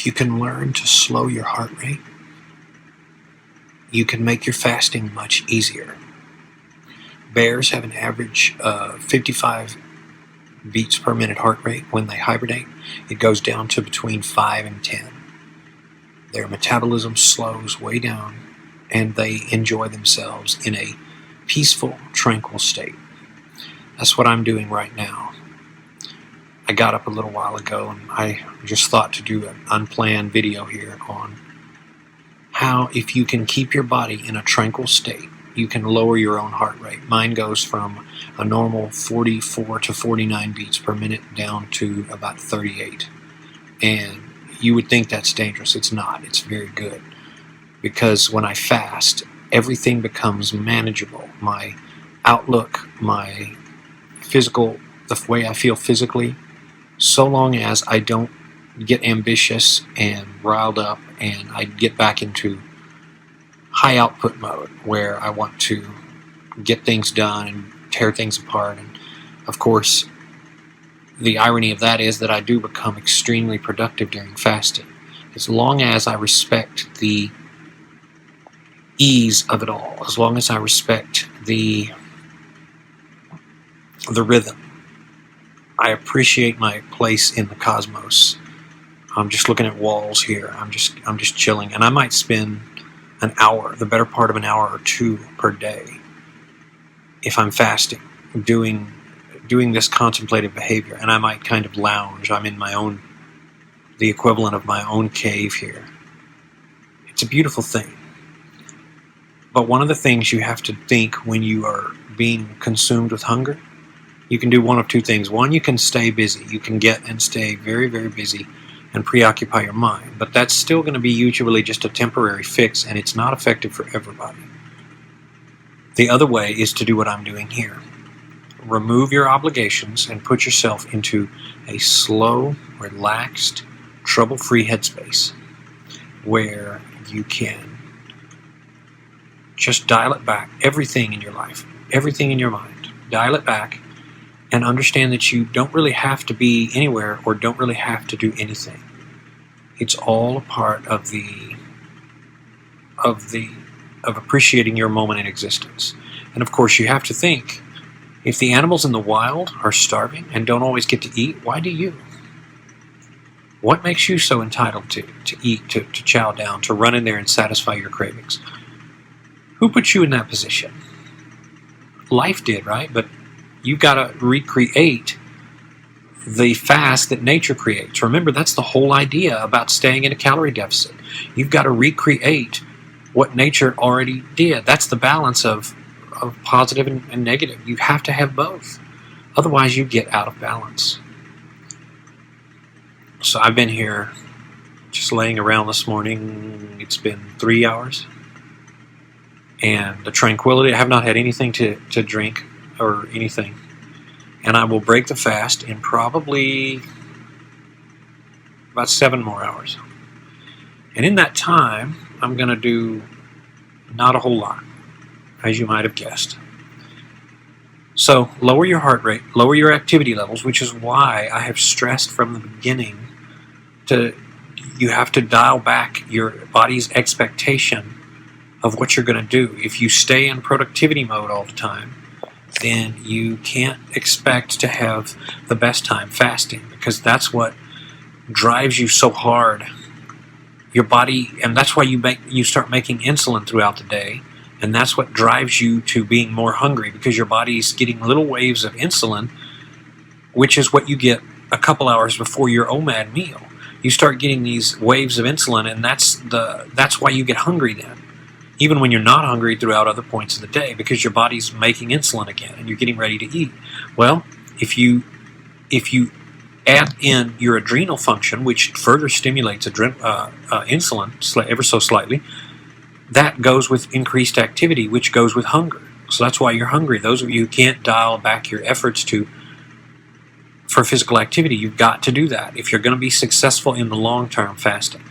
you can learn to slow your heart rate, you can make your fasting much easier. Bears have an average of 55 beats per minute heart rate when they hibernate. It goes down to between 5 and 10. Their metabolism slows way down, and they enjoy themselves in a peaceful, tranquil state. That's what I'm doing right now. I got up a little while ago, and I just thought to do an unplanned video here on how, if you can keep your body in a tranquil state, you can lower your own heart rate. Mine goes from a normal 44 to 49 beats per minute down to about 38. And you would think that's dangerous. It's not. It's very good. Because when I fast, everything becomes manageable. My outlook, my physical, the way I feel physically, so long as I don't get ambitious and riled up and I get back into high output mode where I want to get things done and tear things apart. And of course, the irony of that is that I do become extremely productive during fasting, as long as I respect the ease of it all, as long as I respect the rhythm. I appreciate my place in the cosmos. I'm just looking at walls here. I'm just chilling, and I might spend an hour, the better part of an hour or two per day, if I'm fasting, doing this contemplative behavior. And I might kind of lounge. I'm in the equivalent of my own cave here. It's a beautiful thing. But one of the things you have to think when you are being consumed with hunger, you can do one of two things. One, you can stay busy. You can get and stay very, very busy and preoccupy your mind. But that's still going to be usually just a temporary fix, and it's not effective for everybody. The other way is to do what I'm doing here. Remove your obligations and put yourself into a slow, relaxed, trouble-free headspace where you can just dial it back. Everything in your life, everything in your mind, dial it back and understand that you don't really have to be anywhere or don't really have to do anything. It's all a part of appreciating your moment in existence. And of course, you have to think, if the animals in the wild are starving and don't always get to eat, why do you? What makes you so entitled to eat, to chow down, to run in there and satisfy your cravings? Who put you in that position? Life did, right? But you've got to recreate the fast that nature creates. Remember, that's the whole idea about staying in a calorie deficit. You've got to recreate what nature already did. That's the balance of positive and negative. You have to have both. Otherwise, you get out of balance. So I've been here just laying around this morning. It's been 3 hours. And the tranquility, I have not had anything to drink or anything. And I will break the fast in probably about 7 more hours. And in that time, I'm going to do not a whole lot, as you might have guessed. So lower your heart rate, lower your activity levels, which is why I have stressed from the beginning you have to dial back your body's expectation of what you're going to do. If you stay in productivity mode all the time, then you can't expect to have the best time fasting, because that's what drives you so hard. Your body, and that's why you start making insulin throughout the day, and that's what drives you to being more hungry, because your body's getting little waves of insulin, which is what you get a couple hours before your OMAD meal. You start getting these waves of insulin, and that's why you get hungry then, even when you're not hungry throughout other points of the day, because your body's making insulin again and you're getting ready to eat. Well, if you add in your adrenal function, which further stimulates insulin ever so slightly, that goes with increased activity, which goes with hunger. So that's why you're hungry. Those of you who can't dial back your efforts for physical activity, you've got to do that if you're going to be successful in the long-term fasting.